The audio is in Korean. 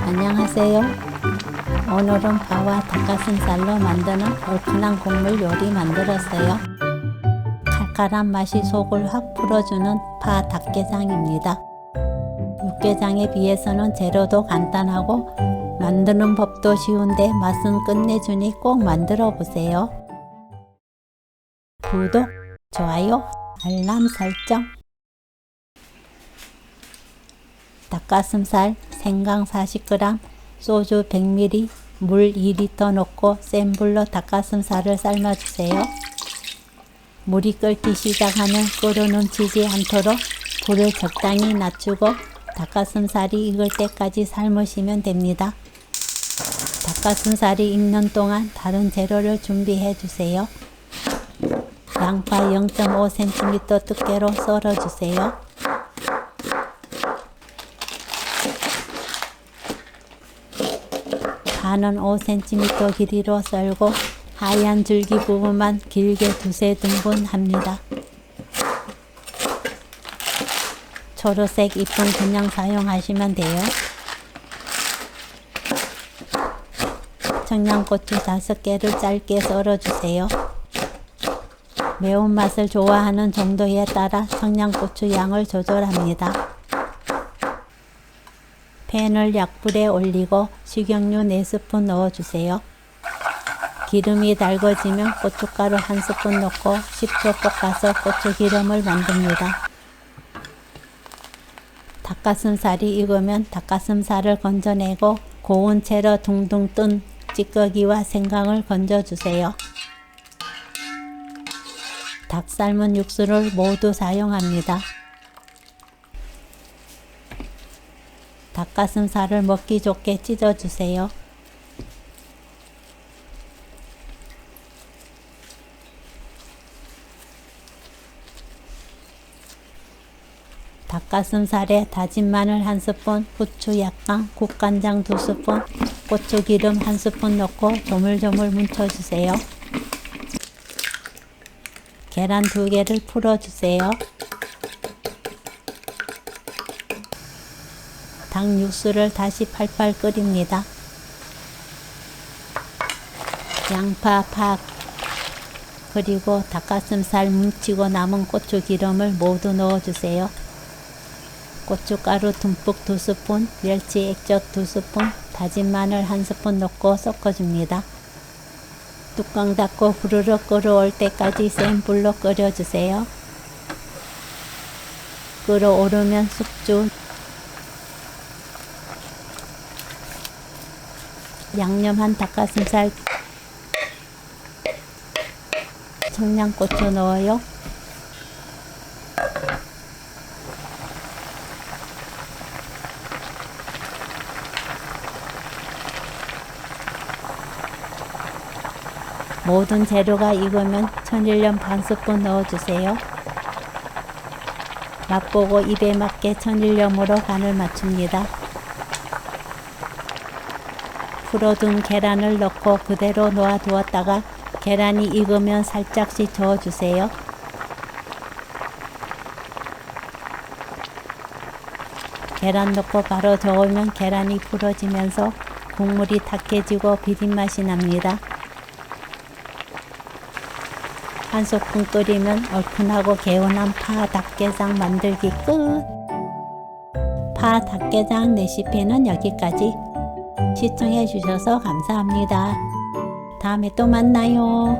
안녕하세요. 오늘은 파와 닭가슴살로 만드는 얼큰한 국물 요리 만들었어요. 칼칼한 맛이 속을 확 풀어주는 파 닭게장입니다. 육개장에 비해서는 재료도 간단하고 만드는 법도 쉬운데 맛은 끝내주니 꼭 만들어 보세요. 구독, 좋아요, 알람 설정. 닭가슴살, 생강 40g, 소주 100ml, 물 2리터 넣고 센 불로 닭가슴살을 삶아주세요. 물이 끓기 시작하면 끓어 넘치지 않도록 불을 적당히 낮추고 닭가슴살이 익을 때까지 삶으시면 됩니다. 닭가슴살이 익는 동안 다른 재료를 준비해 주세요. 양파 0.5cm 두께로 썰어 주세요. 파는 5cm 길이로 썰고 하얀 줄기 부분만 길게 두세 등분 합니다. 초록색 잎은 그냥 사용하시면 돼요. 청양고추 5개를 짧게 썰어주세요. 매운맛을 좋아하는 정도에 따라 청양고추 양을 조절합니다. 팬을 약불에 올리고 식용유 4스푼 넣어주세요. 기름이 달궈지면 고춧가루 1스푼 넣고 10초 볶아서 고추기름을 만듭니다. 닭가슴살이 익으면 닭가슴살을 건져내고 고운 채로 둥둥 뜬 찌꺼기와 생강을 건져주세요. 닭 삶은 육수를 모두 사용합니다. 닭가슴살을 먹기 좋게 찢어주세요. 닭가슴살에 다진 마늘 1스푼, 후추 약간, 국간장 2스푼, 고추기름 1스푼 넣고 조물조물 뭉쳐주세요. 계란 2개를 풀어주세요. 닭 육수를 다시 팔팔 끓입니다. 양파, 파, 그리고 닭가슴살 뭉치고 남은 고추기름을 모두 넣어주세요. 고춧가루 듬뿍 2스푼, 멸치 액젓 2스푼, 다진 마늘 1스푼 넣고 섞어줍니다. 뚜껑 닫고 후루룩 끓어올 때까지 센 불로 끓여주세요. 끓어오르면 숙주, 양념한 닭가슴살, 청양고추 넣어요. 모든 재료가 익으면 천일염 1스푼 넣어주세요. 맛보고 입에 맞게 천일염으로 간을 맞춥니다. 풀어둔 계란을 넣고 그대로 놓아두었다가 계란이 익으면 살짝씩 저어주세요. 계란 넣고 바로 저으면 계란이 풀어지면서 국물이 탁해지고 비린맛이 납니다. 한 소끔 끓이면 얼큰하고 개운한 파 닭게장 만들기 끝! 파 닭게장 레시피는 여기까지. 시청해 주셔서 감사합니다. 다음에 또 만나요.